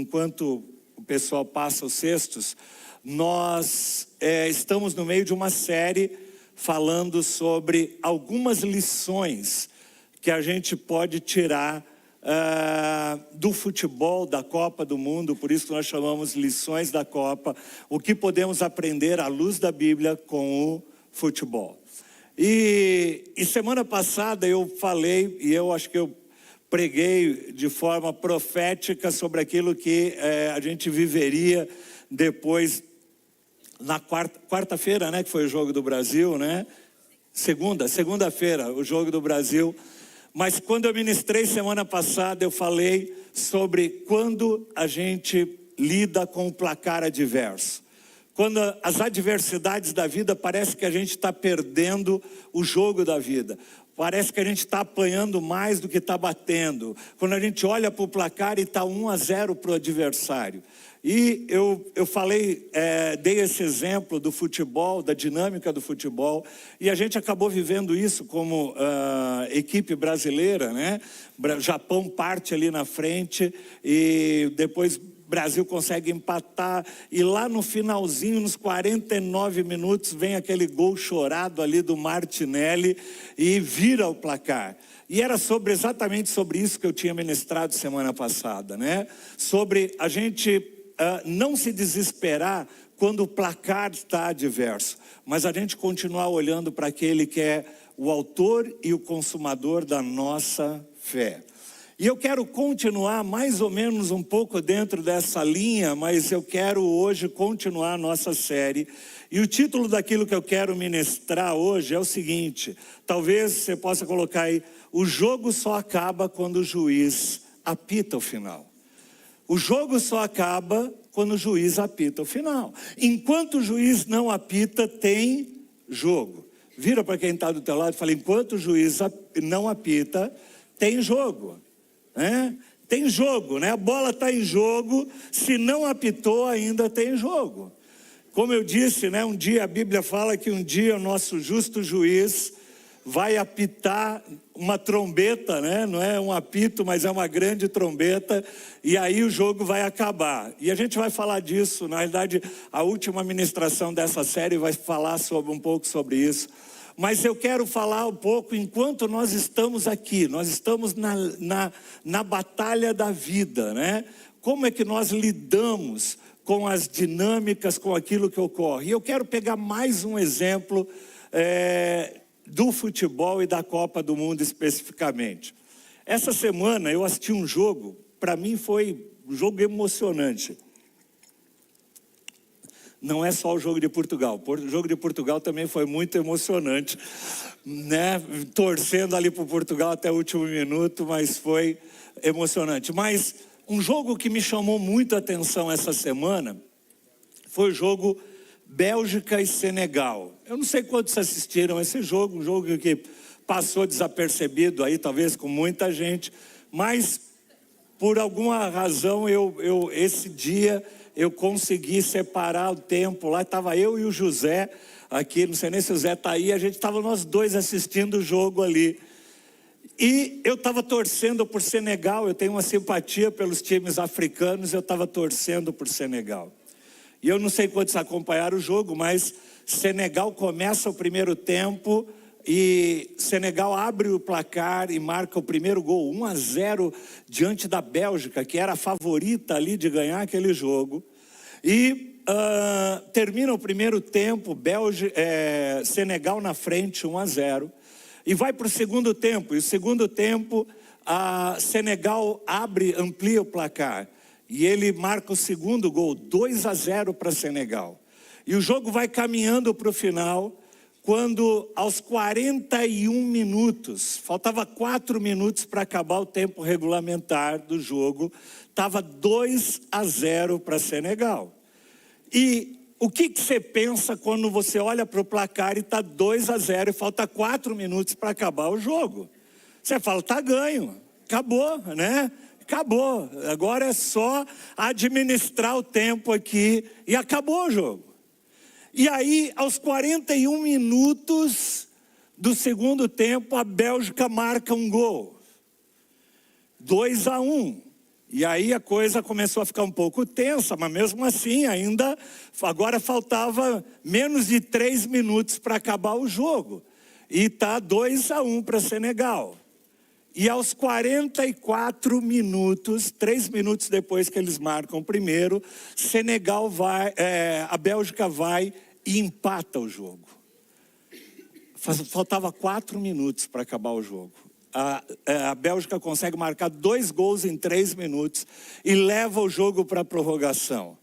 Enquanto o pessoal passa os cestos, nós estamos no meio de uma série falando sobre algumas lições que a gente pode tirar do futebol, da Copa do Mundo. Por isso que nós chamamos lições da Copa, o que podemos aprender à luz da Bíblia com o futebol. E semana passada eu falei, e eu acho que eu preguei de forma profética sobre aquilo que a gente viveria depois, na quarta-feira, né, que foi o Jogo do Brasil, né? Segunda-feira, o Jogo do Brasil. Mas quando eu ministrei semana passada, eu falei sobre quando a gente lida com o placar adverso. Quando as adversidades da vida, parece que a gente está perdendo o jogo da vida. Parece que a gente está apanhando mais do que está batendo. Quando a gente olha para o placar e está 1-0 para o adversário. E eu falei, dei esse exemplo do futebol, da dinâmica do futebol. E a gente acabou vivendo isso como equipe brasileira, né? O Japão parte ali na frente e depois Brasil consegue empatar, e lá no finalzinho, nos 49 minutos, vem aquele gol chorado ali do Martinelli e vira o placar. E era exatamente sobre isso que eu tinha ministrado semana passada, né? Sobre a gente não se desesperar quando o placar está adverso, mas a gente continuar olhando para aquele que é o autor e o consumador da nossa fé. E eu quero continuar mais ou menos um pouco dentro dessa linha, mas eu quero hoje continuar a nossa série. E o título daquilo que eu quero ministrar hoje é o seguinte, talvez você possa colocar aí: o jogo só acaba quando o juiz apita o final. O jogo só acaba quando o juiz apita o final. Enquanto o juiz não apita, tem jogo. Vira para quem está do teu lado e fala: enquanto o juiz não apita, tem jogo. Tem jogo, né? A bola está em jogo, se não apitou ainda tem jogo. Como eu disse, né? Um dia a Bíblia fala que um dia o nosso justo juiz vai apitar uma trombeta, né? Não é um apito, mas é uma grande trombeta, e aí o jogo vai acabar. E a gente vai falar disso, na realidade a última ministração dessa série vai falar um pouco sobre isso. Mas eu quero falar um pouco, enquanto nós estamos aqui, nós estamos na batalha da vida, né? Como é que nós lidamos com as dinâmicas, com aquilo que ocorre? E eu quero pegar mais um exemplo do futebol e da Copa do Mundo especificamente. Essa semana eu assisti um jogo, para mim foi um jogo emocionante. Não é só o jogo de Portugal. O jogo de Portugal também foi muito emocionante, né? Torcendo ali para o Portugal até o último minuto, mas foi emocionante. Mas um jogo que me chamou muito a atenção essa semana foi o jogo Bélgica e Senegal. Eu não sei quantos assistiram esse jogo, um jogo que passou desapercebido aí, talvez com muita gente, mas por alguma razão esse dia eu consegui separar o tempo. Lá estava eu e o José aqui, não sei nem se o Zé está aí, a gente estava nós dois assistindo o jogo ali. E eu estava torcendo por Senegal, eu tenho uma simpatia pelos times africanos, eu estava torcendo por Senegal. E eu não sei quantos acompanharam o jogo, mas Senegal começa o primeiro tempo e Senegal abre o placar e marca o primeiro gol, 1-0 diante da Bélgica, que era a favorita ali de ganhar aquele jogo. E termina o primeiro tempo, Senegal na frente, 1-0. E vai para o segundo tempo. E o segundo tempo, Senegal amplia o placar. E ele marca o segundo gol, 2-0 para Senegal. E o jogo vai caminhando para o final, quando aos 41 minutos, faltava 4 minutos para acabar o tempo regulamentar do jogo, estava 2-0 para Senegal. E o que você pensa quando você olha para o placar e está 2-0 e falta 4 minutos para acabar o jogo? Você fala: está ganho, acabou, né? Acabou, agora é só administrar o tempo aqui e acabou o jogo. E aí, aos 41 minutos do segundo tempo, a Bélgica marca um gol. 2-1. E aí a coisa começou a ficar um pouco tensa, mas mesmo assim ainda, agora faltava menos de 3 minutos para acabar o jogo. E está 2-1 para Senegal. E aos 44 minutos, 3 minutos depois que eles marcam o primeiro, a Bélgica vai e empata o jogo. Faltava 4 minutos para acabar o jogo. A Bélgica consegue marcar 2 gols em 3 minutos e leva o jogo para a prorrogação.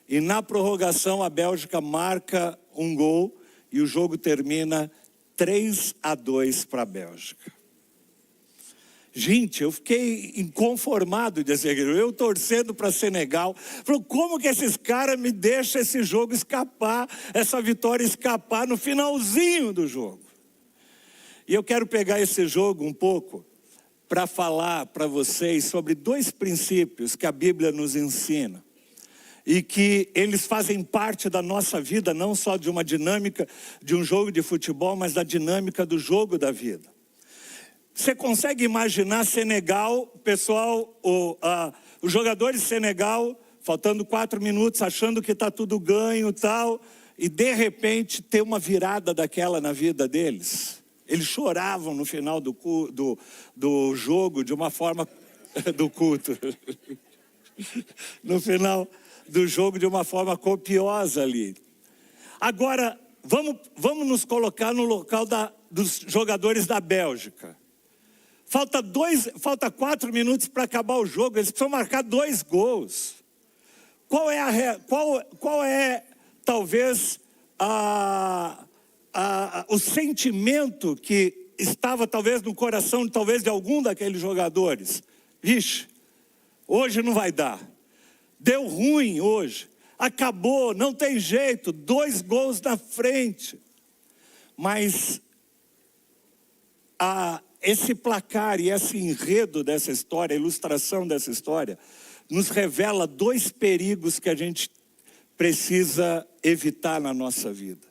E na prorrogação a Bélgica marca um gol e o jogo termina 3-2 para a Bélgica. Gente, eu fiquei inconformado de dizer, eu torcendo para Senegal, falei, como que esses caras me deixam esse jogo escapar, essa vitória escapar no finalzinho do jogo? E eu quero pegar esse jogo um pouco para falar para vocês sobre 2 princípios que a Bíblia nos ensina. E que eles fazem parte da nossa vida, não só de uma dinâmica de um jogo de futebol, mas da dinâmica do jogo da vida. Você consegue imaginar Senegal, pessoal, os jogadores de Senegal, faltando 4 minutos, achando que está tudo ganho e tal, e de repente ter uma virada daquela na vida deles? Eles choravam no final do jogo de uma forma, do culto, no final do jogo de uma forma copiosa ali. Agora, vamos nos colocar no local dos jogadores da Bélgica. Falta 4 minutos para acabar o jogo, eles precisam marcar 2 gols. Qual é talvez o sentimento que estava talvez no coração talvez de algum daqueles jogadores? Vixe, hoje não vai dar. Deu ruim hoje. Acabou, não tem jeito, 2 gols na frente. Mas esse placar e esse enredo dessa história, a ilustração dessa história, nos revela 2 perigos que a gente precisa evitar na nossa vida.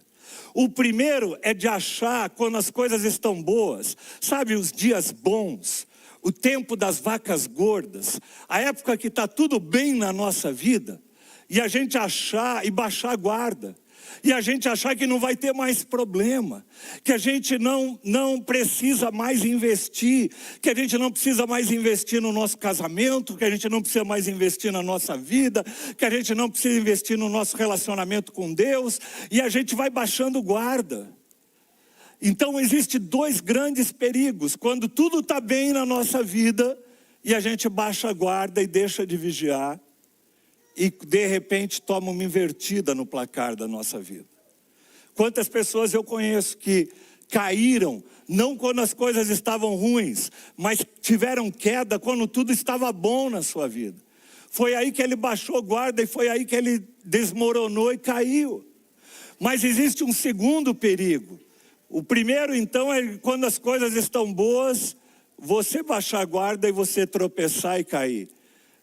O primeiro é de achar quando as coisas estão boas, sabe, os dias bons, o tempo das vacas gordas, a época que está tudo bem na nossa vida, e a gente achar e baixar a guarda, e a gente achar que não vai ter mais problema, que a gente não precisa mais investir, que a gente não precisa mais investir no nosso casamento, que a gente não precisa mais investir na nossa vida, que a gente não precisa investir no nosso relacionamento com Deus, e a gente vai baixando guarda. Então existem 2 grandes perigos, quando tudo está bem na nossa vida, e a gente baixa a guarda e deixa de vigiar, e de repente toma uma invertida no placar da nossa vida. Quantas pessoas eu conheço que caíram, não quando as coisas estavam ruins, mas tiveram queda quando tudo estava bom na sua vida. Foi aí que ele baixou guarda e foi aí que ele desmoronou e caiu. Mas existe um segundo perigo. O primeiro então é quando as coisas estão boas, você baixar a guarda e você tropeçar e cair.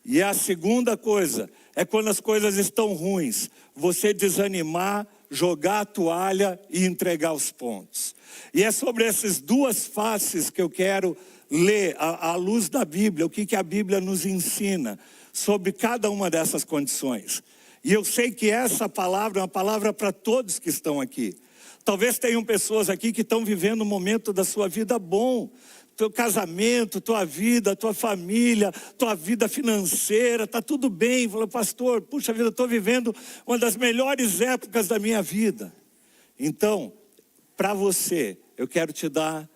E a segunda coisa é quando as coisas estão ruins, você desanimar, jogar a toalha e entregar os pontos. E é sobre essas 2 faces que eu quero ler à luz da Bíblia, o que a Bíblia nos ensina sobre cada uma dessas condições. E eu sei que essa palavra é uma palavra para todos que estão aqui. Talvez tenham pessoas aqui que estão vivendo um momento da sua vida bom, teu casamento, tua vida, tua família, tua vida financeira, está tudo bem. Falou, pastor, puxa vida, eu estou vivendo uma das melhores épocas da minha vida. Então, para você, eu quero te dar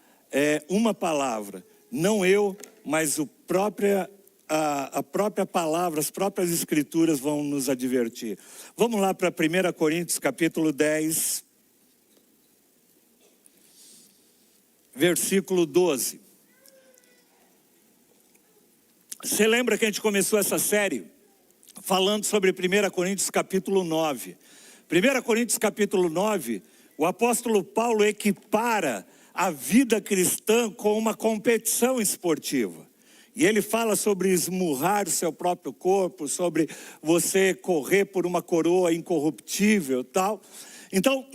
uma palavra. Não eu, mas a própria palavra, as próprias escrituras vão nos advertir. Vamos lá para 1 Coríntios capítulo 10, versículo 12. Você lembra que a gente começou essa série falando sobre 1 Coríntios capítulo 9. 1 Coríntios capítulo 9, o apóstolo Paulo equipara a vida cristã com uma competição esportiva. E ele fala sobre esmurrar o seu próprio corpo, sobre você correr por uma coroa incorruptível e tal. Então,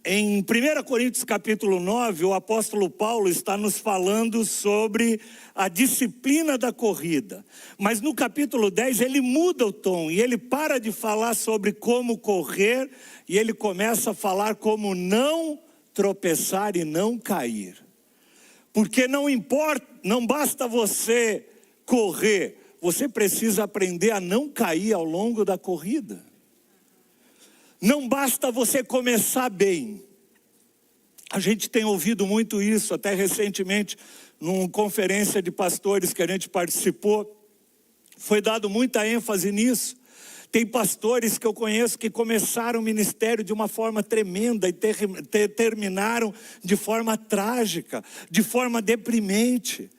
Em 1 Coríntios capítulo 9, o apóstolo Paulo está nos falando sobre a disciplina da corrida. Mas no capítulo 10 ele muda o tom e ele para de falar sobre como correr e ele começa a falar como não tropeçar e não cair. Porque não importa, não basta você correr, você precisa aprender a não cair ao longo da corrida. Não basta você começar bem. A gente tem ouvido muito isso, até recentemente, numa conferência de pastores que a gente participou, foi dado muita ênfase nisso. Tem pastores que eu conheço que começaram o ministério de uma forma tremenda e terminaram de forma trágica, de forma deprimente.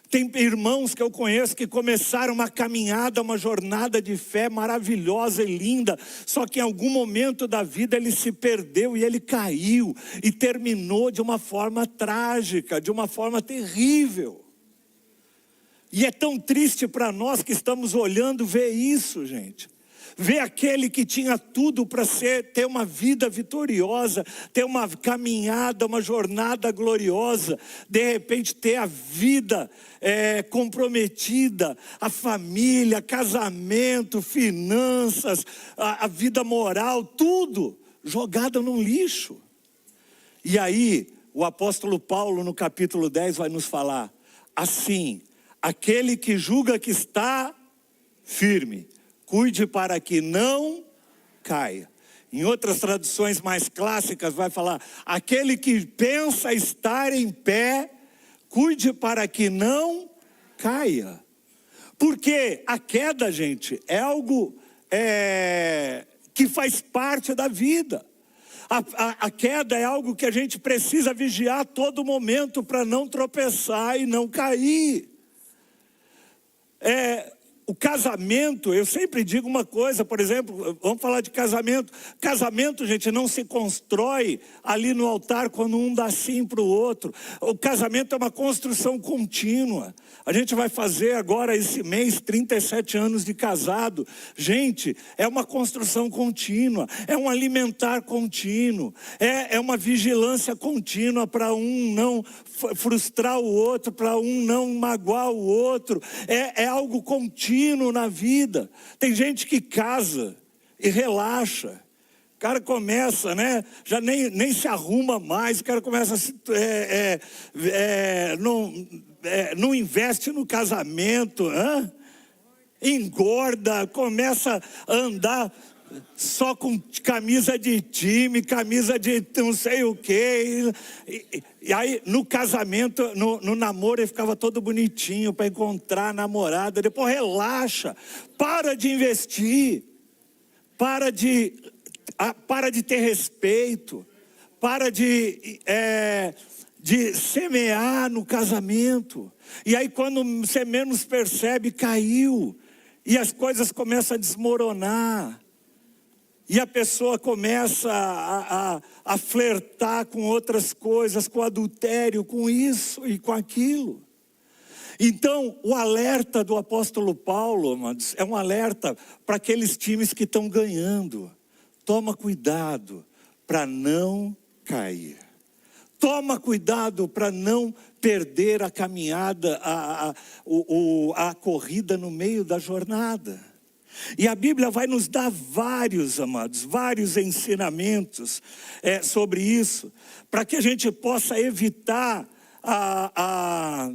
Tem irmãos que eu conheço que começaram uma caminhada, uma jornada de fé maravilhosa e linda, só que em algum momento da vida ele se perdeu e ele caiu e terminou de uma forma trágica, de uma forma terrível. E é tão triste para nós que estamos olhando ver isso, gente. Ver aquele que tinha tudo para ter uma vida vitoriosa, ter uma caminhada, uma jornada gloriosa, de repente ter a vida comprometida, a família, casamento, finanças, a vida moral, tudo jogado num lixo. E aí o apóstolo Paulo no capítulo 10 vai nos falar, assim, aquele que julga que está firme, cuide para que não caia. Em outras traduções mais clássicas vai falar, aquele que pensa estar em pé, cuide para que não caia. Porque a queda, gente, é algo que faz parte da vida. A queda é algo que a gente precisa vigiar a todo momento para não tropeçar e não cair. O casamento, eu sempre digo uma coisa, por exemplo, vamos falar de casamento. Casamento, gente, não se constrói ali no altar quando um dá sim para o outro. O casamento é uma construção contínua. A gente vai fazer agora esse mês 37 anos de casado. Gente, é uma construção contínua, é um alimentar contínuo, é uma vigilância contínua para um não frustrar o outro, para um não magoar o outro. É algo contínuo na vida. Tem gente que casa e relaxa. O cara começa, né? Já nem se arruma mais. O cara começa a se... não investe no casamento. Engorda, começa a andar só com camisa de time, camisa de não sei o quê. E aí no casamento, no namoro ele ficava todo bonitinho para encontrar a namorada. Depois relaxa, para de investir, para de ter respeito, para de semear no casamento. E aí quando você menos percebe, caiu. E as coisas começam a desmoronar. E a pessoa começa a flertar com outras coisas, com adultério, com isso e com aquilo. Então, o alerta do apóstolo Paulo, amados, é um alerta para aqueles times que estão ganhando. Toma cuidado para não cair. Toma cuidado para não perder a caminhada, a corrida no meio da jornada. E a Bíblia vai nos dar vários, amados, vários ensinamentos sobre isso, para que a gente possa evitar a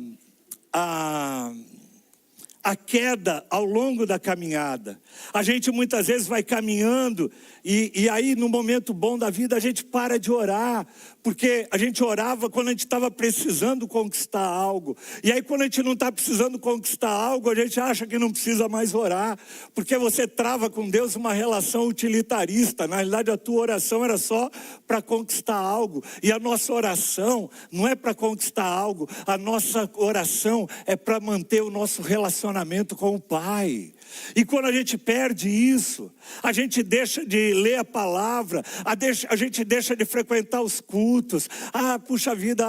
queda ao longo da caminhada. A gente muitas vezes vai caminhando e aí no momento bom da vida a gente para de orar, porque a gente orava quando a gente estava precisando conquistar algo. E aí quando a gente não está precisando conquistar algo, a gente acha que não precisa mais orar, porque você trava com Deus uma relação utilitarista. Na realidade a tua oração era só para conquistar algo. E a nossa oração não é para conquistar algo, a nossa oração é para manter o nosso relacionamento relacionamento com o Pai. E quando a gente perde isso, a gente deixa de ler a palavra, a gente deixa de frequentar os cultos. Puxa vida,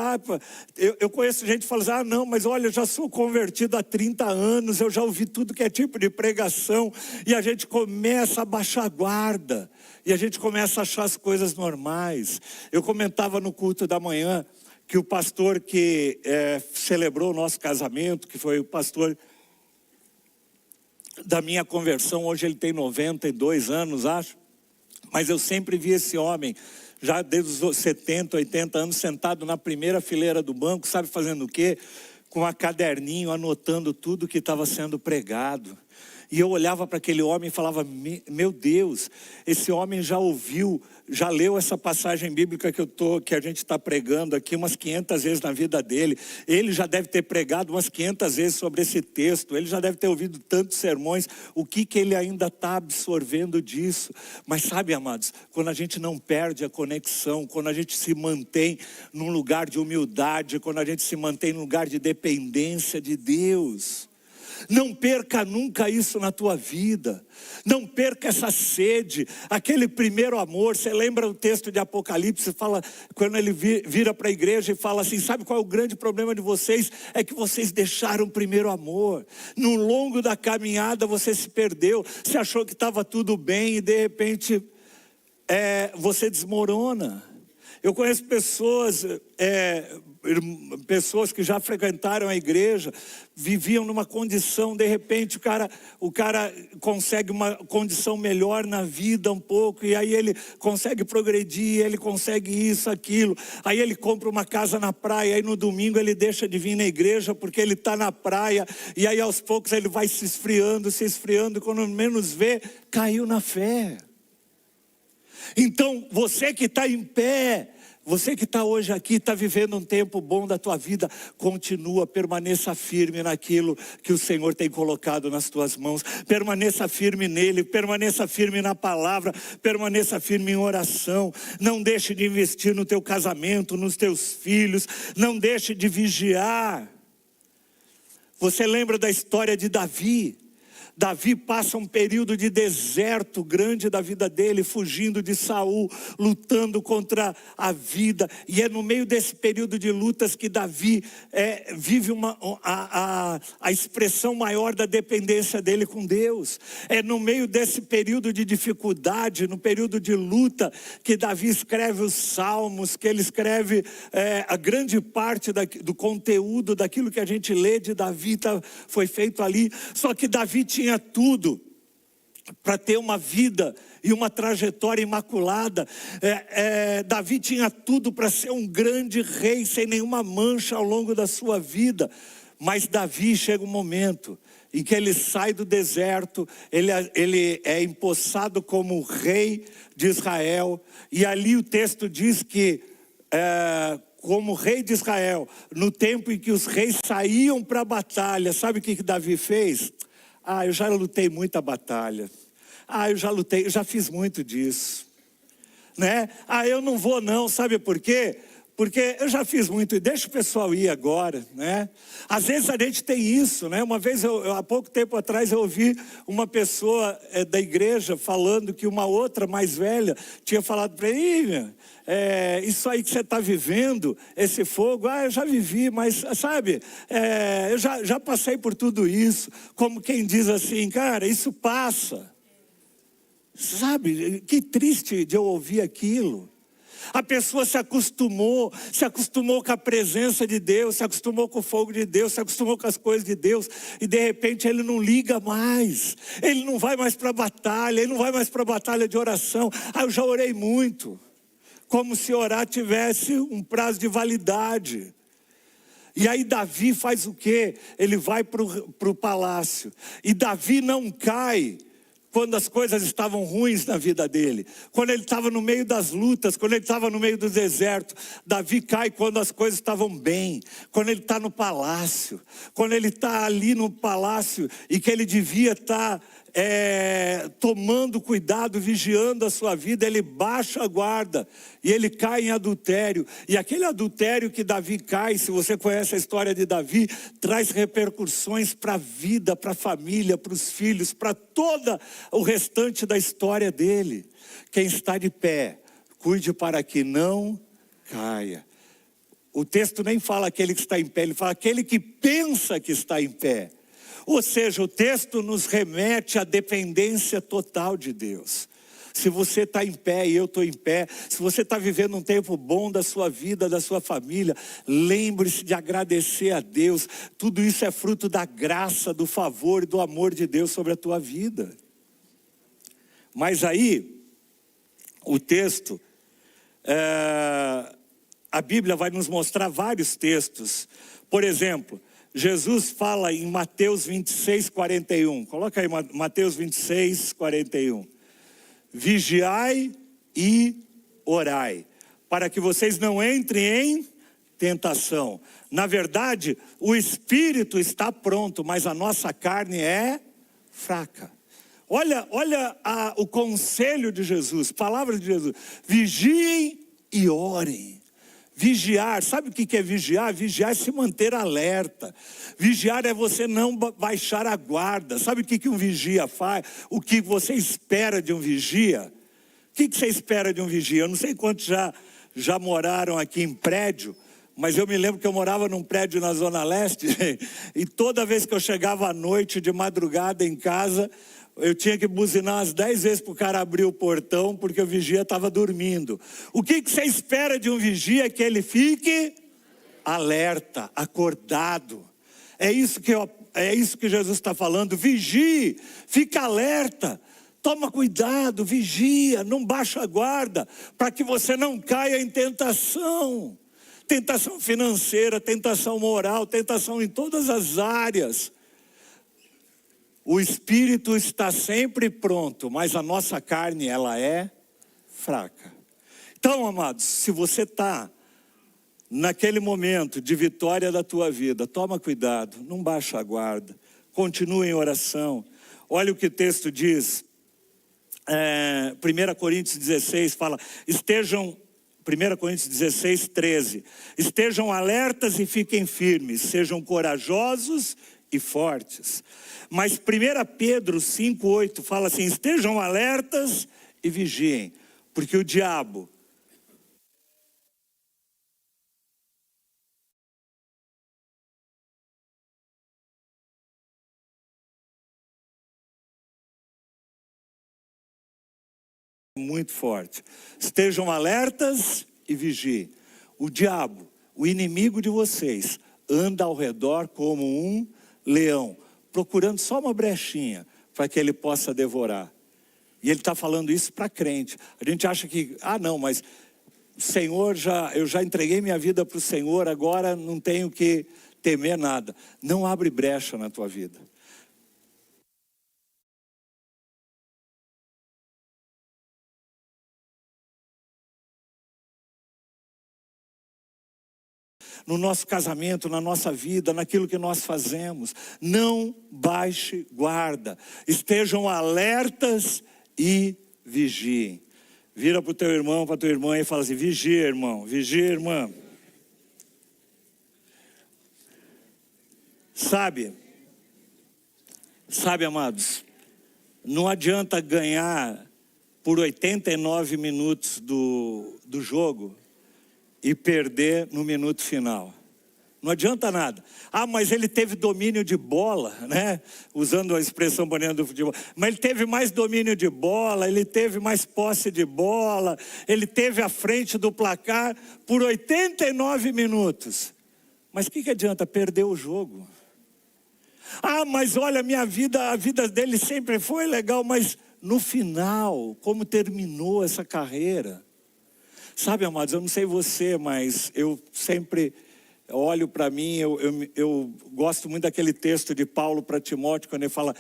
eu conheço gente que fala assim, não, mas olha, eu já sou convertido há 30 anos, eu já ouvi tudo que é tipo de pregação. E a gente começa a baixar a guarda, e a gente começa a achar as coisas normais. Eu comentava no culto da manhã, que o pastor que celebrou o nosso casamento, que foi o pastor da minha conversão, hoje ele tem 92 anos, acho. Mas eu sempre vi esse homem, já desde os 70, 80 anos, sentado na primeira fileira do banco, sabe fazendo o quê? Com um caderninho, anotando tudo que estava sendo pregado. E eu olhava para aquele homem e falava, meu Deus, esse homem já ouviu, já leu essa passagem bíblica que a gente está pregando aqui umas 500 vezes na vida dele. Ele já deve ter pregado umas 500 vezes sobre esse texto. Ele já deve ter ouvido tantos sermões. O que ele ainda está absorvendo disso? Mas sabe, amados, quando a gente não perde a conexão, quando a gente se mantém num lugar de humildade, quando a gente se mantém num lugar de dependência de Deus... Não perca nunca isso na tua vida. Não perca essa sede, aquele primeiro amor. Você lembra o texto de Apocalipse? Fala, quando ele vira para a igreja e fala assim, sabe qual é o grande problema de vocês? É que vocês deixaram o primeiro amor. No longo da caminhada você se perdeu. Você achou que estava tudo bem e de repente você desmorona. Eu conheço pessoas que já frequentaram a igreja, viviam numa condição, de repente o cara consegue uma condição melhor na vida um pouco, e aí ele consegue progredir, ele consegue isso, aquilo, aí ele compra uma casa na praia, aí no domingo ele deixa de vir na igreja porque ele está na praia, e aí aos poucos ele vai se esfriando, quando menos vê, caiu na fé. Então, você que está em pé, você que está hoje aqui, está vivendo um tempo bom da tua vida, continua, permaneça firme naquilo que o Senhor tem colocado nas tuas mãos, permaneça firme nele, permaneça firme na palavra, permaneça firme em oração, não deixe de investir no teu casamento, nos teus filhos, não deixe de vigiar. Você lembra da história de Davi? Davi passa um período de deserto grande da vida dele, fugindo de Saul, lutando contra a vida. E é no meio desse período de lutas que Davi vive a expressão maior da dependência dele com Deus. É no meio desse período de dificuldade, no período de luta, que Davi escreve os salmos, que ele escreve a grande parte do conteúdo daquilo que a gente lê de Davi, foi feito ali. Só que Davi tinha tudo para ter uma vida e uma trajetória imaculada. Davi tinha tudo para ser um grande rei, sem nenhuma mancha ao longo da sua vida. Mas Davi chega um momento em que ele sai do deserto, ele é empossado como rei de Israel, e ali o texto diz que como rei de Israel, no tempo em que os reis saíam para a batalha, sabe o que Davi fez? Eu já lutei muita batalha. Eu já fiz muito disso. Né? Eu não vou não, sabe por quê? Porque eu já fiz muito, e deixa o pessoal ir agora, né? Às vezes a gente tem isso, né? Uma vez, há pouco tempo atrás, eu ouvi uma pessoa da igreja falando que uma outra mais velha tinha falado para ele, isso aí que você está vivendo, esse fogo, eu já vivi, mas sabe, eu já passei por tudo isso, como quem diz assim, cara, isso passa. Sabe, que triste de eu ouvir aquilo. A pessoa se acostumou com a presença de Deus, se acostumou com o fogo de Deus, se acostumou com as coisas de Deus, e de repente ele não liga mais, ele não vai mais para a batalha, ele não vai mais para a batalha de oração. Eu já orei muito, como se orar tivesse um prazo de validade. E aí Davi faz o quê? Ele vai para o palácio, e Davi não cai quando as coisas estavam ruins na vida dele, quando ele estava no meio das lutas, quando ele estava no meio do deserto. Davi cai quando as coisas estavam bem, quando ele está no palácio, quando ele está ali no palácio e que ele devia estar tomando cuidado, vigiando a sua vida, ele baixa a guarda e ele cai em adultério. E aquele adultério que Davi cai, se você conhece a história de Davi, traz repercussões para a vida, para a família, para os filhos, para todo o restante da história dele. Quem está de pé, cuide para que não caia. O texto nem fala aquele que está em pé, ele fala aquele que pensa que está em pé. Ou seja, o texto nos remete à dependência total de Deus. Se você está em pé e eu estou em pé, se você está vivendo um tempo bom da sua vida, da sua família, lembre-se de agradecer a Deus. Tudo isso é fruto da graça, do favor e do amor de Deus sobre a tua vida. Mas aí, o texto, a Bíblia vai nos mostrar vários textos. Por exemplo, Jesus fala em Mateus 26, 41. Coloca aí Mateus 26, 41. Vigiai e orai, para que vocês não entrem em tentação. Na verdade, o espírito está pronto, mas a nossa carne é fraca. Olha o conselho de Jesus, palavra de Jesus. Vigiem e orem. Vigiar, sabe o que é vigiar? Vigiar é se manter alerta. Vigiar é você não baixar a guarda. Sabe o que um vigia faz? O que você espera de um vigia? O que você espera de um vigia? Eu não sei quantos já moraram aqui em prédio, mas eu me lembro que eu morava num prédio na Zona Leste e toda vez que eu chegava à noite, de madrugada em casa, eu tinha que buzinar umas 10 vezes para o cara abrir o portão, porque o vigia estava dormindo. O que você espera de um vigia? É que ele fique alerta, acordado. É isso que Jesus está falando. Vigie, fica alerta, toma cuidado, vigia, não baixa a guarda, para que você não caia em tentação. Tentação financeira, tentação moral, tentação em todas as áreas. O espírito está sempre pronto, mas a nossa carne, ela é fraca. Então, amados, se você está naquele momento de vitória da tua vida, toma cuidado, não baixa a guarda, continue em oração. Olha o que o texto diz, 1 Coríntios 16 fala, 1 Coríntios 16, 13, estejam alertas e fiquem firmes, sejam corajosos e fortes. Mas 1 Pedro 5,8 fala assim, estejam alertas e vigiem, porque o diabo é muito forte. Estejam alertas e vigiem. O diabo, o inimigo de vocês, anda ao redor como um leão, procurando só uma brechinha para que ele possa devorar. E ele está falando isso para crente. A gente acha que, não, mas o Senhor eu já entreguei minha vida para o Senhor, agora não tenho que temer nada. Não abre brecha na tua vida. No nosso casamento, na nossa vida, naquilo que nós fazemos. Não baixe guarda. Estejam alertas e vigiem. Vira para o teu irmão, para a tua irmã e fala assim, vigia, irmão, vigia, irmã. Sabe, amados, não adianta ganhar por 89 minutos do jogo e perder no minuto final. Não adianta nada. Mas ele teve domínio de bola, né? Usando a expressão bonita do futebol. Mas ele teve mais domínio de bola, ele teve mais posse de bola, ele teve à frente do placar por 89 minutos. Mas o que adianta? Perder o jogo. Mas olha, a vida dele sempre foi legal, mas no final, como terminou essa carreira? Sabe, amados, eu não sei você, mas eu sempre olho para mim, eu gosto muito daquele texto de Paulo para Timóteo, quando ele fala,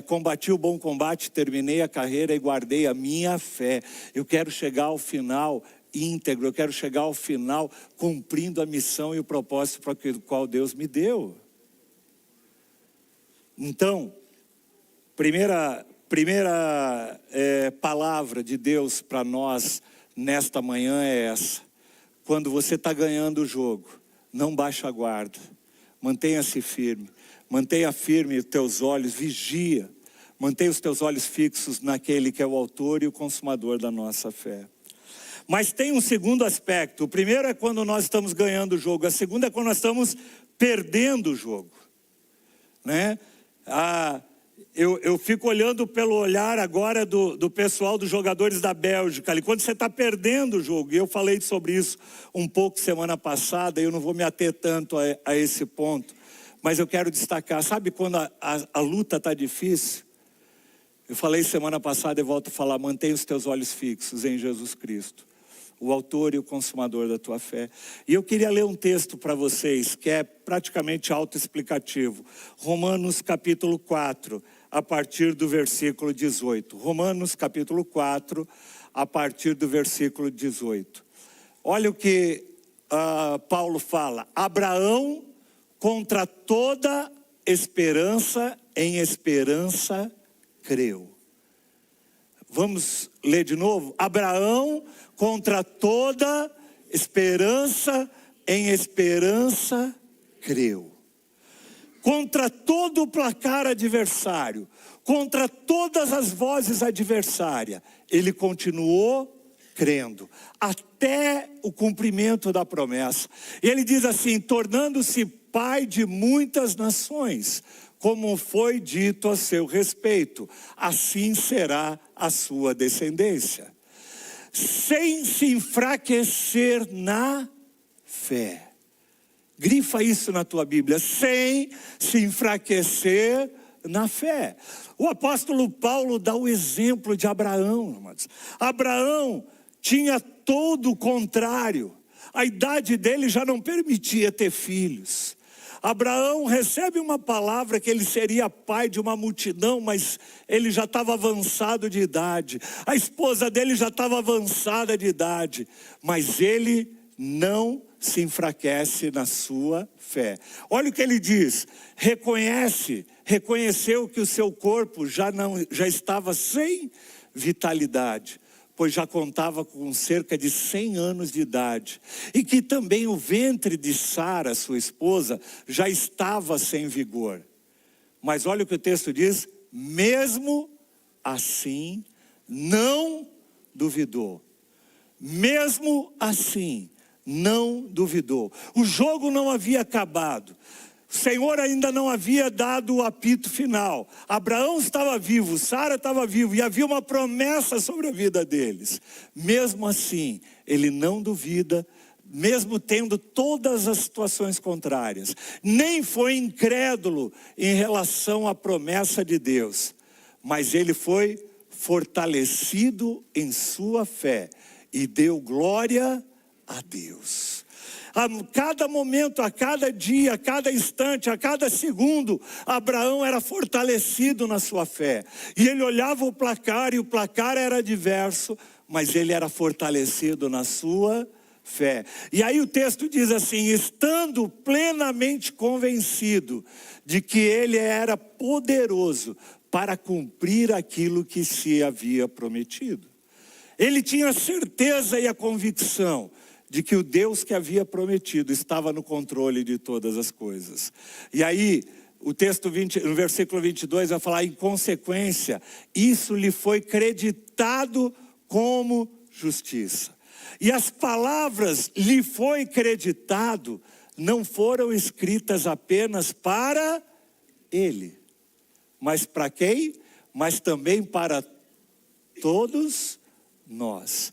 combati o bom combate, terminei a carreira e guardei a minha fé. Eu quero chegar ao final íntegro, eu quero chegar ao final cumprindo a missão e o propósito para o qual Deus me deu. Então, Primeira palavra de Deus para nós nesta manhã é essa. Quando você está ganhando o jogo, não baixa a guarda. Mantenha-se firme. Mantenha firme os teus olhos, vigia. Mantenha os teus olhos fixos naquele que é o autor e o consumador da nossa fé. Mas tem um segundo aspecto. O primeiro é quando nós estamos ganhando o jogo. A segunda é quando nós estamos perdendo o jogo. Né? Eu fico olhando pelo olhar agora do pessoal dos jogadores da Bélgica. Ali, quando você está perdendo o jogo, e eu falei sobre isso um pouco semana passada, eu não vou me ater tanto a esse ponto, mas eu quero destacar, sabe quando a luta está difícil? Eu falei semana passada e volto a falar, mantenha os teus olhos fixos em Jesus Cristo, o autor e o consumador da tua fé. E eu queria ler um texto para vocês, que é praticamente autoexplicativo. Romanos capítulo 4, a partir do versículo 18. Romanos capítulo 4, a partir do versículo 18. Olha o que Paulo fala. Abraão, contra toda esperança, em esperança creu. Vamos ler de novo? Abraão, contra toda esperança, em esperança creu. Contra todo o placar adversário, contra todas as vozes adversárias, ele continuou crendo, até o cumprimento da promessa. Ele diz assim, tornando-se pai de muitas nações, como foi dito a seu respeito, assim será a sua descendência. Sem se enfraquecer na fé. Grifa isso na tua Bíblia, sem se enfraquecer na fé. O apóstolo Paulo dá o exemplo de Abraão, amados. Abraão tinha todo o contrário. A idade dele já não permitia ter filhos. Abraão recebe uma palavra que ele seria pai de uma multidão, mas ele já estava avançado de idade. A esposa dele já estava avançada de idade, mas ele não se enfraquece na sua fé. Olha o que ele diz, reconheceu que o seu corpo já estava sem vitalidade, pois já contava com cerca de 100 anos de idade, e que também o ventre de Sara, sua esposa, já estava sem vigor. Mas olha o que o texto diz, mesmo assim não duvidou. Mesmo assim não duvidou. O jogo não havia acabado. O Senhor ainda não havia dado o apito final. Abraão estava vivo, Sara estava vivo, e havia uma promessa sobre a vida deles. Mesmo assim, ele não duvida, mesmo tendo todas as situações contrárias. Nem foi incrédulo em relação à promessa de Deus, mas ele foi fortalecido em sua fé e deu glória a Deus. A cada momento, a cada dia, a cada instante, a cada segundo, Abraão era fortalecido na sua fé. E ele olhava o placar, e o placar era adverso, mas ele era fortalecido na sua fé. E aí o texto diz assim, estando plenamente convencido de que ele era poderoso para cumprir aquilo que se havia prometido. Ele tinha a certeza e a convicção de que o Deus que havia prometido estava no controle de todas as coisas. E aí, o texto no versículo 22 vai falar, em consequência, isso lhe foi creditado como justiça. E as palavras lhe foi creditado não foram escritas apenas para ele, mas para quem? Mas também para todos nós.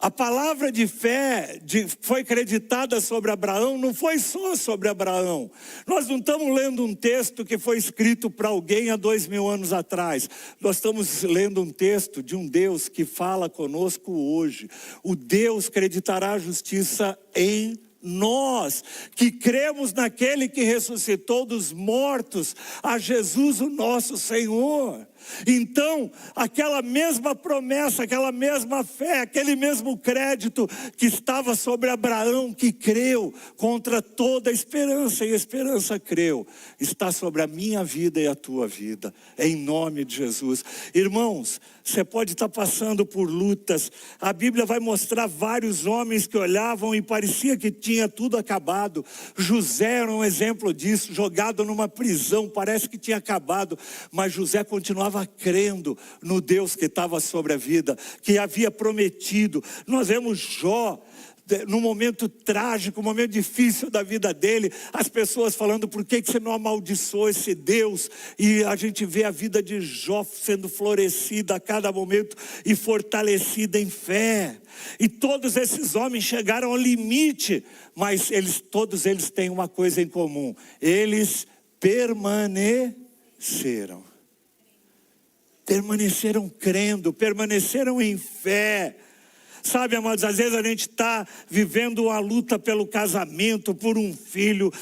A palavra de fé foi creditada sobre Abraão, não foi só sobre Abraão. Nós não estamos lendo um texto que foi escrito para alguém há 2000 anos atrás. Nós estamos lendo um texto de um Deus que fala conosco hoje. O Deus creditará a justiça em nós, que cremos naquele que ressuscitou dos mortos, a Jesus o nosso Senhor. Então, aquela mesma promessa, aquela mesma fé, aquele mesmo crédito que estava sobre Abraão, que creu contra toda a esperança, e a esperança creu, está sobre a minha vida e a tua vida, em nome de Jesus. Irmãos, você pode estar passando por lutas. A Bíblia vai mostrar vários homens que olhavam e parecia que tinha tudo acabado. José era um exemplo disso, jogado numa prisão, parece que tinha acabado, mas José continuava crendo no Deus que estava sobre a vida, que havia prometido. Nós vemos Jó, num momento trágico, um momento difícil da vida dele, as pessoas falando: por que você não amaldiçoou esse Deus? E a gente vê a vida de Jó sendo florescida a cada momento e fortalecida em fé. E todos esses homens chegaram ao limite, mas todos eles têm uma coisa em comum: eles permaneceram crendo, permaneceram em fé. Sabe, amados, às vezes a gente está vivendo uma luta pelo casamento, por um filho,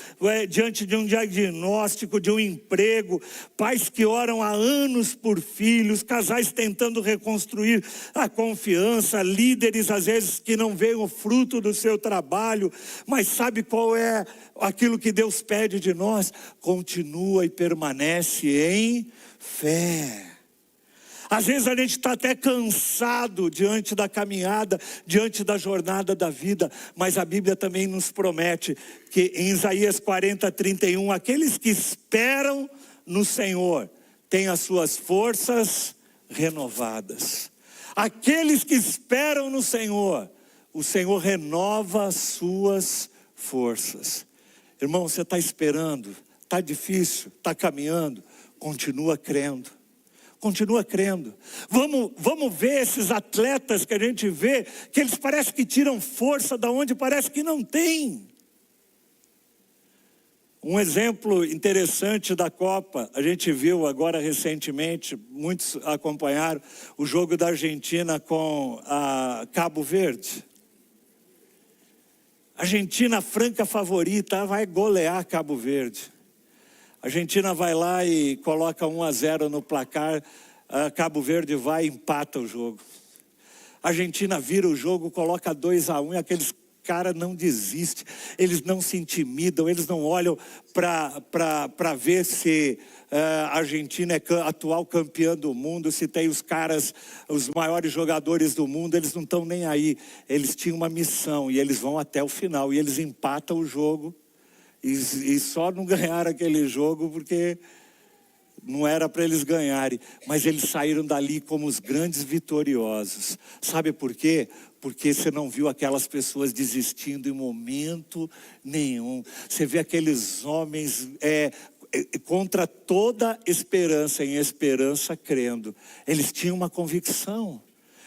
diante de um diagnóstico, de um emprego, pais que oram há anos por filhos, casais tentando reconstruir a confiança, líderes às vezes que não veem o fruto do seu trabalho, mas sabe qual é aquilo que Deus pede de nós? Continua e permanece em fé. Às vezes a gente está até cansado diante da caminhada, diante da jornada da vida, mas a Bíblia também nos promete que em Isaías 40:31, aqueles que esperam no Senhor têm as suas forças renovadas. Aqueles que esperam no Senhor, o Senhor renova as suas forças. Irmão, você está esperando, está difícil, está caminhando, continua crendo. Continua crendo. Vamos ver esses atletas que a gente vê, que eles parecem que tiram força da onde parece que não tem. Um exemplo interessante da Copa, a gente viu agora recentemente, muitos acompanharam o jogo da Argentina com a Cabo Verde. Argentina, franca favorita, vai golear Cabo Verde. A Argentina vai lá e coloca 1-0 no placar, Cabo Verde vai e empata o jogo. A Argentina vira o jogo, coloca 2-1 e aqueles caras não desistem, eles não se intimidam, eles não olham para ver se a Argentina é atual campeã do mundo, se tem os caras, os maiores jogadores do mundo, eles não estão nem aí. Eles tinham uma missão e eles vão até o final e eles empatam o jogo. E só não ganharam aquele jogo porque não era para eles ganharem, mas eles saíram dali como os grandes vitoriosos. Sabe por quê? Porque você não viu aquelas pessoas desistindo em momento nenhum. Você vê aqueles homens contra toda esperança, em esperança crendo. Eles tinham uma convicção.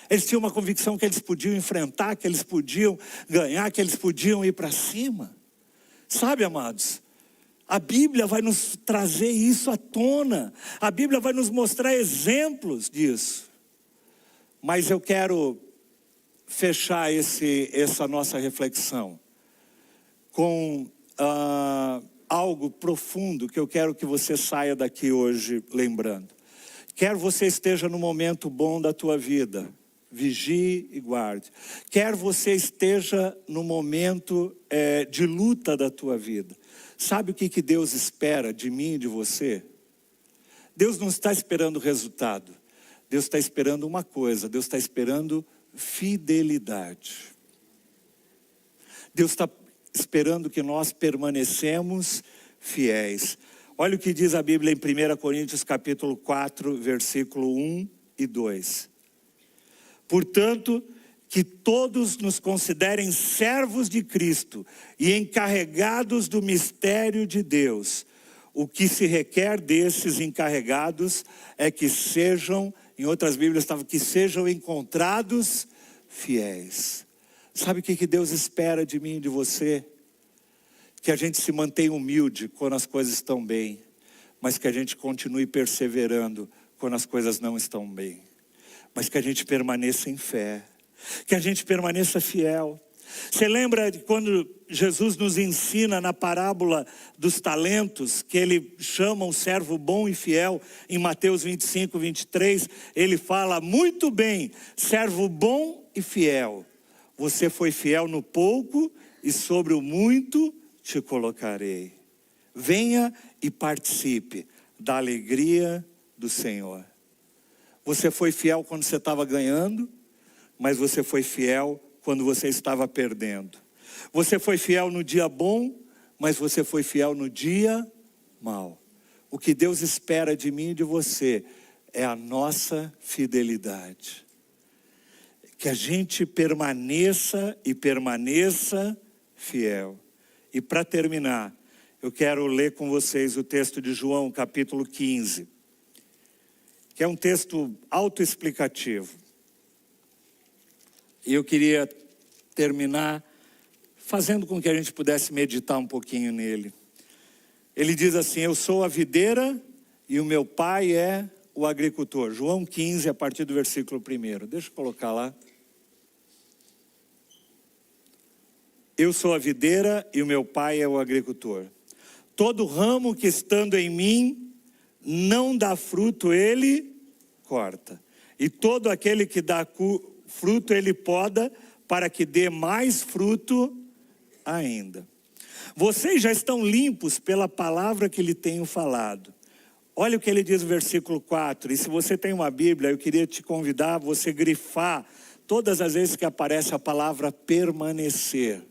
Eles tinham uma convicção que eles podiam enfrentar, que eles podiam ganhar, que eles podiam ir para cima. Sabe, amados, a Bíblia vai nos trazer isso à tona. A Bíblia vai nos mostrar exemplos disso. Mas eu quero fechar essa nossa reflexão com algo profundo que eu quero que você saia daqui hoje lembrando. Quer você esteja no momento bom da tua vida, vigie e guarde. Quer você esteja no momento de luta da tua vida. Sabe o que Deus espera de mim e de você? Deus não está esperando o resultado. Deus está esperando uma coisa. Deus está esperando fidelidade. Deus está esperando que nós permanecemos fiéis. Olha o que diz a Bíblia em 1 Coríntios capítulo 4, versículo 1 e 2. Portanto, que todos nos considerem servos de Cristo e encarregados do mistério de Deus. O que se requer desses encarregados é que sejam, em outras Bíblias estava, que sejam encontrados fiéis. Sabe o que Deus espera de mim e de você? Que a gente se mantenha humilde quando as coisas estão bem, mas que a gente continue perseverando quando as coisas não estão bem. Mas que a gente permaneça em fé, que a gente permaneça fiel. Você lembra de quando Jesus nos ensina na parábola dos talentos, que ele chama o servo bom e fiel, em Mateus 25, 23, ele fala: muito bem, servo bom e fiel, você foi fiel no pouco e sobre o muito te colocarei. Venha e participe da alegria do Senhor. Você foi fiel quando você estava ganhando, mas você foi fiel quando você estava perdendo. Você foi fiel no dia bom, mas você foi fiel no dia mau. O que Deus espera de mim e de você é a nossa fidelidade. Que a gente permaneça e permaneça fiel. E para terminar, eu quero ler com vocês o texto de João, capítulo 15, que é um texto autoexplicativo. E eu queria terminar fazendo com que a gente pudesse meditar um pouquinho nele. Ele diz assim: eu sou a videira e o meu pai é o agricultor. João 15, a partir do versículo 1. Deixa eu colocar lá. Eu sou a videira e o meu pai é o agricultor. Todo ramo que estando em mim não dá fruto, ele corta. E todo aquele que dá fruto, ele poda, para que dê mais fruto ainda. Vocês já estão limpos pela palavra que lhe tenho falado. Olha o que ele diz no versículo 4. E se você tem uma Bíblia, eu queria te convidar a você grifar todas as vezes que aparece a palavra permanecer.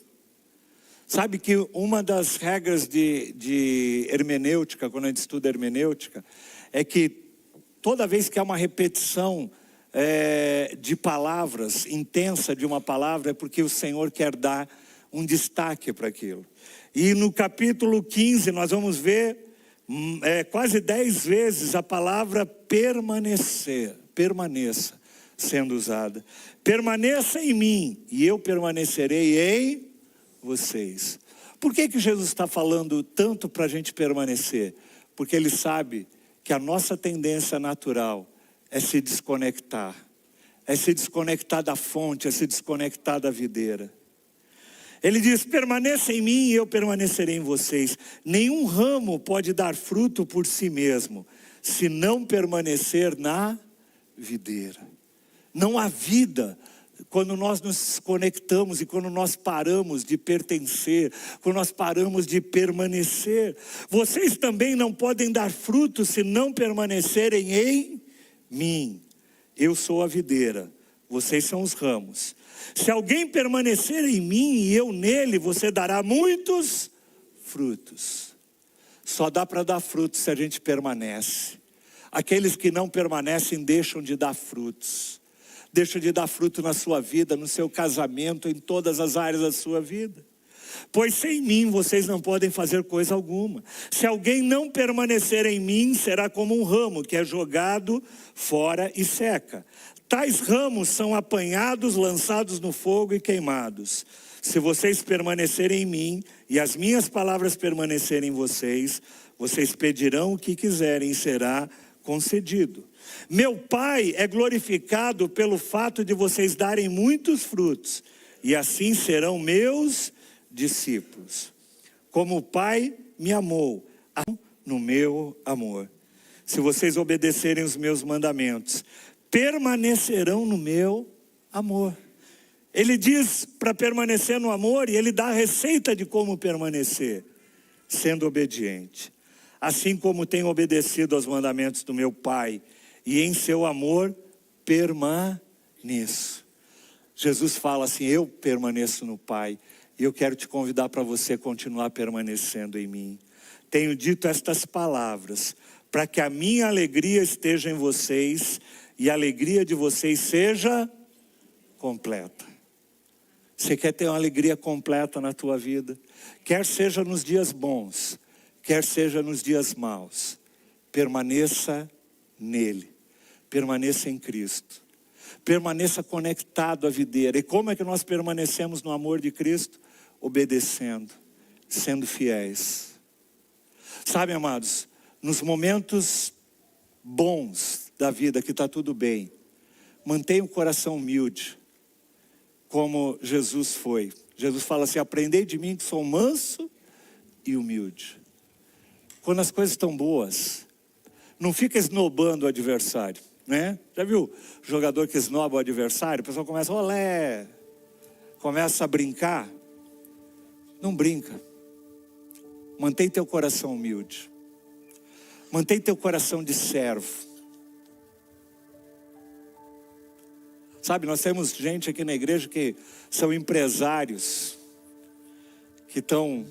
Sabe que uma das regras de hermenêutica, quando a gente estuda hermenêutica, é que toda vez que há uma repetição de palavras, intensa de uma palavra, é porque o Senhor quer dar um destaque para aquilo. E no capítulo 15 nós vamos ver quase 10 vezes a palavra permanecer, permaneça sendo usada. Permaneça em mim e eu permanecerei em vocês. Por que Jesus está falando tanto para a gente permanecer? Porque ele sabe que a nossa tendência natural é se desconectar da fonte, é se desconectar da videira. Ele diz: permaneça em mim e eu permanecerei em vocês. Nenhum ramo pode dar fruto por si mesmo, se não permanecer na videira. Não há vida quando nós nos conectamos e quando nós paramos de pertencer, quando nós paramos de permanecer. Vocês também não podem dar fruto se não permanecerem em mim. Eu sou a videira, vocês são os ramos. Se alguém permanecer em mim e eu nele, você dará muitos frutos. Só dá para dar frutos se a gente permanece. Aqueles que não permanecem deixam de dar frutos. Deixam de dar fruto na sua vida, no seu casamento, em todas as áreas da sua vida. Pois sem mim vocês não podem fazer coisa alguma. Se alguém não permanecer em mim, será como um ramo que é jogado fora e seca. Tais ramos são apanhados, lançados no fogo e queimados. Se vocês permanecerem em mim e as minhas palavras permanecerem em vocês, vocês pedirão o que quiserem e será concedido. Meu Pai é glorificado pelo fato de vocês darem muitos frutos, e assim serão meus discípulos. Como o Pai me amou, no meu amor. Se vocês obedecerem os meus mandamentos, permanecerão no meu amor. Ele diz para permanecer no amor e ele dá a receita de como permanecer, sendo obediente. Assim como tenho obedecido aos mandamentos do meu Pai, e em seu amor permaneço. Jesus fala assim: eu permaneço no Pai, e eu quero te convidar para você continuar permanecendo em mim. Tenho dito estas palavras, para que a minha alegria esteja em vocês, e a alegria de vocês seja completa. Você quer ter uma alegria completa na tua vida? Quer seja nos dias bons, quer seja nos dias maus, permaneça nele, permaneça em Cristo, permaneça conectado à videira. E como é que nós permanecemos no amor de Cristo? Obedecendo, sendo fiéis. Sabe, amados, nos momentos bons da vida, que está tudo bem, mantenha o coração humilde, como Jesus foi. Jesus fala assim: aprendei de mim que sou manso e humilde. Quando as coisas estão boas, não fica esnobando o adversário, né? Já viu jogador que esnoba o adversário? O pessoal começa, olé, começa a brincar. Não brinca. Mantém teu coração humilde. Mantém teu coração de servo. Sabe, nós temos gente aqui na igreja que são empresários, que estão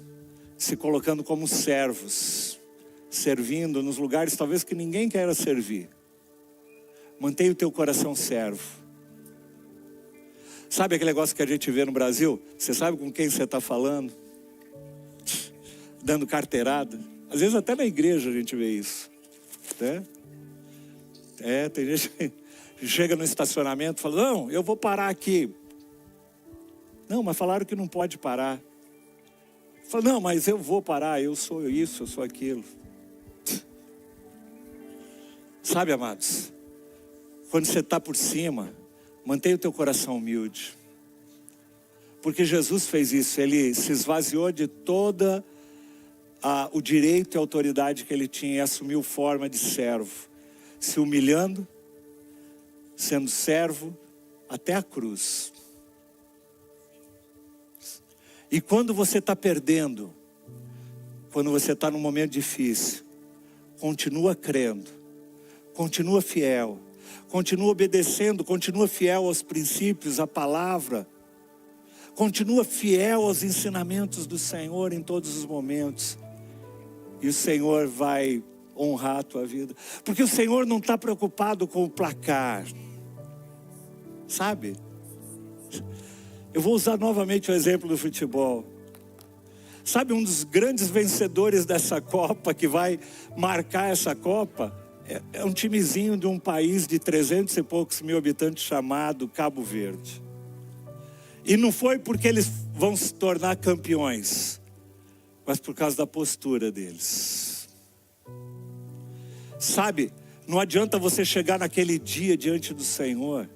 se colocando como servos, servindo nos lugares talvez que ninguém queira servir. Mantenha o teu coração servo. Sabe aquele negócio que a gente vê no Brasil? Você sabe com quem você está falando? Dando carteirada. Às vezes até na igreja a gente vê isso, né? Tem gente que chega no estacionamento e fala: não, eu vou parar aqui. Não, mas falaram que não pode parar. Fala: não, mas eu vou parar, eu sou isso, eu sou aquilo. Sabe, amados, quando você está por cima, mantenha o teu coração humilde. Porque Jesus fez isso, ele se esvaziou de toda o direito e a autoridade que ele tinha e assumiu forma de servo, se humilhando, sendo servo até a cruz. E quando você está perdendo, quando você está num momento difícil, continua crendo, continua fiel, continua obedecendo, continua fiel aos princípios, à palavra, continua fiel aos ensinamentos do Senhor em todos os momentos. E o Senhor vai honrar a tua vida. Porque o Senhor não está preocupado com o placar. Sabe? Eu vou usar novamente o exemplo do futebol. Sabe, um dos grandes vencedores dessa Copa, que vai marcar essa Copa, é um timezinho de um país de 300 e poucos mil habitantes chamado Cabo Verde. E não foi porque eles vão se tornar campeões, mas por causa da postura deles. Sabe, não adianta você chegar naquele dia diante do Senhor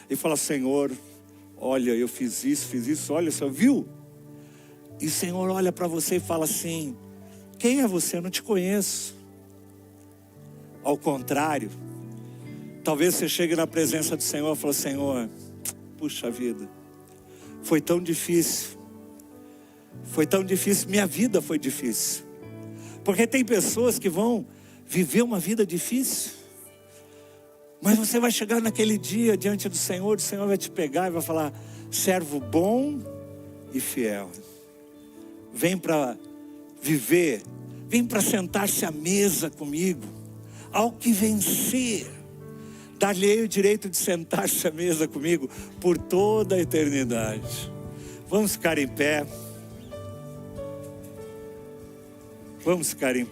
e falar: Senhor, olha, eu fiz isso, olha, Senhor, viu? E o Senhor olha para você e fala assim: quem é você? Eu não te conheço. Ao contrário, talvez você chegue na presença do Senhor e fale: Senhor, puxa vida, foi tão difícil, minha vida foi difícil. Porque tem pessoas que vão viver uma vida difícil, mas você vai chegar naquele dia diante do Senhor, o Senhor vai te pegar e vai falar: servo bom e fiel, vem para viver, vem para sentar-se à mesa comigo. Ao que vencer, dar-lhe o direito de sentar-se à mesa comigo por toda a eternidade. Vamos ficar em pé. Vamos ficar em pé.